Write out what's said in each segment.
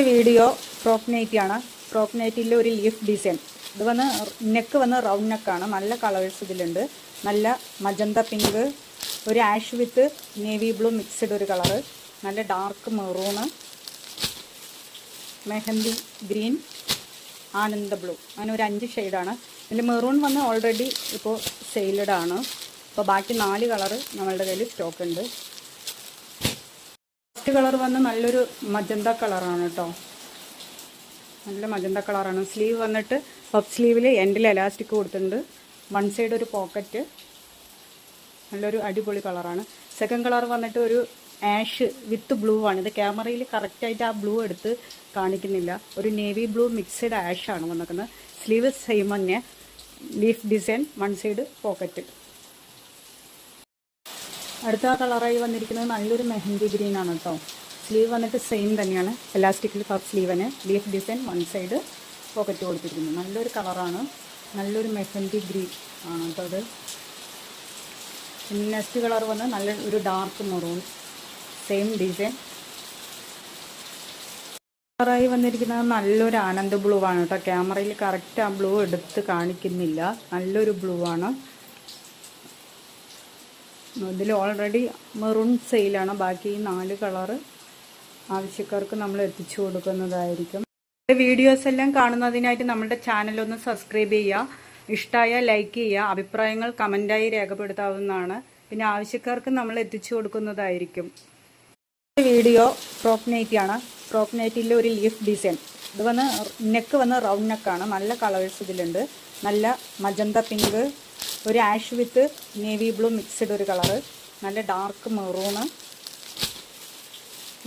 Video frock നൈറ്റിയാണ്. Frock നൈറ്റിലെ ഒരു ലീഫ് ഡിസൈൻ. ഇത് വന്ന് നെക്ക് വന്ന് റൗണ്ട് നെക്കാണ്. നല്ല കളേഴ്സ് ഇതിലുണ്ട്. നല്ല മജന്ത പിങ്ക്, ഒരു ആഷ് വിത്ത് നേവി ബ്ലൂ മിക്സ്ഡ് ഒരു കളറ്, നല്ല ഡാർക്ക് മെറൂണ്, മെഹന്തി ഗ്രീൻ, ആനന്ദ ബ്ലൂ, അങ്ങനെ ഒരു 5 ഷെയ്ഡാണ്. ഇതിൽ മെറൂൺ വന്ന് ഓൾറെഡി ഇപ്പോൾ സെയിൽഡ് ആണ്. അപ്പോൾ ബാക്കി 4 കളറ് നമ്മളുടെ കയ്യിൽ സ്റ്റോക്ക് ഉണ്ട്. ഫസ്റ്റ് കളർ വന്ന് നല്ലൊരു മജന്ത കളറാണ് കേട്ടോ. നല്ല മജന്ത കളറാണ്. സ്ലീവ് വന്നിട്ട് പഫ് സ്ലീവിൽ എൻഡിൽ എലാസ്റ്റിക് കൊടുത്തിട്ടുണ്ട്. വൺ സൈഡ് ഒരു പോക്കറ്റ്. നല്ലൊരു അടിപൊളി കളറാണ്. സെക്കൻഡ് കളർ വന്നിട്ട് ഒരു ആഷ് വിത്ത് ബ്ലൂ ആണ്. ഇത് ക്യാമറയിൽ കറക്റ്റായിട്ട് ആ ബ്ലൂ എടുത്ത് കാണിക്കുന്നില്ല. ഒരു നേവി ബ്ലൂ മിക്സ്ഡ് ആഷാണ് വന്നിരിക്കുന്നത്. സ്ലീവ് സെയിം തന്നെ, leaf design, one side pocket. അടുത്ത കളറായി വന്നിരിക്കുന്നത് നല്ലൊരു മെഹന്തി ഗ്രീൻ ആണ് കേട്ടോ. സ്ലീവ് വന്നിട്ട് സെയിം തന്നെയാണ്, എലാസ്റ്റിക്കിൽ പഫ് സ്ലീവിന് leaf design, one side pocket കൊടുത്തിരിക്കുന്നു. നല്ലൊരു കളറാണ്. നല്ലൊരു മെഹന്തി ഗ്രീൻ ആണ് കേട്ടോ അത്. നെക്സ്റ്റ് കളർ വന്ന് നല്ല ഒരു ഡാർക്ക് മെറൂൺ, സെയിം ഡിസൈൻ. കളറായി വന്നിരിക്കുന്നത് നല്ലൊരു ആനന്ദ ബ്ലൂ ആണ് കേട്ടോ. ക്യാമറയിൽ കറക്റ്റ് ആ ബ്ലൂ എടുത്ത് കാണിക്കുന്നില്ല. നല്ലൊരു ബ്ലൂ ആണ്. ഇതിൽ ഓൾറെഡി മെറൂൺ സെയിലാണ്. ബാക്കി ഈ 4 കളറ് ആവശ്യക്കാർക്ക് നമ്മൾ എത്തിച്ചു കൊടുക്കുന്നതായിരിക്കും. വീഡിയോസ് എല്ലാം കാണുന്നതിനായിട്ട് നമ്മുടെ ചാനലൊന്ന് സബ്സ്ക്രൈബ് ചെയ്യുക. ഇഷ്ടമായ ലൈക്ക് ചെയ്യുക. അഭിപ്രായങ്ങൾ കമൻറ്റായി രേഖപ്പെടുത്താവുന്നതാണ്. പിന്നെ ആവശ്യക്കാർക്ക് നമ്മൾ എത്തിച്ചു കൊടുക്കുന്നതായിരിക്കും. വീഡിയോ ഫ്രോക്ക് നൈറ്റിയാണ്. ഫ്രോക്ക് നൈറ്റിലെ ഒരു ലീഫ് ഡിസൈൻ. ഇത് വന്ന് നെക്ക് വന്ന് റൗണ്ട് നെക്കാണ്. നല്ല കളേഴ്സ് ഇതിലുണ്ട്. നല്ല മജന്ത പിങ്ക്, ഒരു ആഷ് വിത്ത് നേവി ബ്ലൂ മിക്സ്ഡ് ഒരു കളറ്, നല്ല ഡാർക്ക് മെറൂണ്,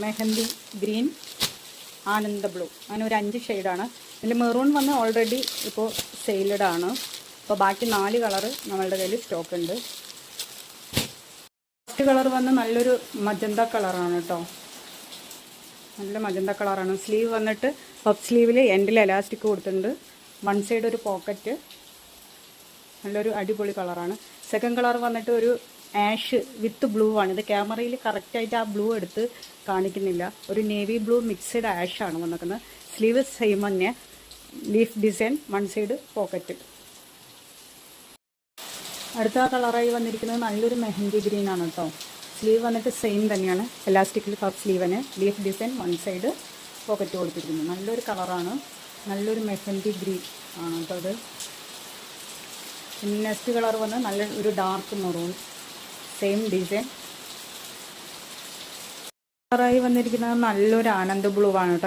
മെഹന്തി ഗ്രീൻ, ആനന്ദ ബ്ലൂ, അങ്ങനെ ഒരു 5 ഷെയ്ഡാണ്. ഇതിൽ മെറൂൺ വന്ന് ഓൾറെഡി ഇപ്പോൾ സെയിൽഡ് ആണ്. അപ്പോൾ ബാക്കി 4 കളറ് നമ്മളുടെ കയ്യിൽ സ്റ്റോക്ക് ഉണ്ട്. ഫസ്റ്റ് കളർ വന്ന് നല്ലൊരു മജന്ത കളറാണ് കേട്ടോ. നല്ല മജന്ത കളറാണ്. സ്ലീവ് വന്നിട്ട് പഫ് സ്ലീവിൽ എൻഡിൽ എലാസ്റ്റിക് കൊടുത്തിട്ടുണ്ട്. വൺ സൈഡ് ഒരു പോക്കറ്റ്. നല്ലൊരു അടിപൊളി കളറാണ്. സെക്കൻഡ് കളർ വന്നിട്ട് ഒരു ആഷ് വിത്ത് ബ്ലൂ ആണ്. ഇത് ക്യാമറയിൽ കറക്റ്റായിട്ട് ആ ബ്ലൂ എടുത്ത് കാണിക്കുന്നില്ല. ഒരു നേവി ബ്ലൂ മിക്സ്ഡ് ആഷാണ് വന്നിരിക്കുന്നത്. സ്ലീവ് സെയിം തന്നെ, leaf design, one side pocket. അടുത്ത കളറായി വന്നിരിക്കുന്നത് നല്ലൊരു മെഹന്തി ഗ്രീൻ ആണ് കേട്ടോ. സ്ലീവ് വന്നിട്ട് സെയിം തന്നെയാണ്, എലാസ്റ്റിക്കിൽ പഫ് സ്ലീവിന് leaf design, one side pocket കൊടുത്തിരിക്കുന്നു. നല്ലൊരു കളറാണ്. നല്ലൊരു മെഹന്തി ഗ്രീൻ ആണ് കേട്ടോ അത്. നെക്സ്റ്റ് കളർ വന്ന് നല്ല ഒരു ഡാർക്ക് മെറൂൺ, സെയിം ഡിസൈൻ. കളറായി വന്നിരിക്കുന്നത് നല്ലൊരു ആനന്ദ ബ്ലൂ ആണ് കേട്ടോ.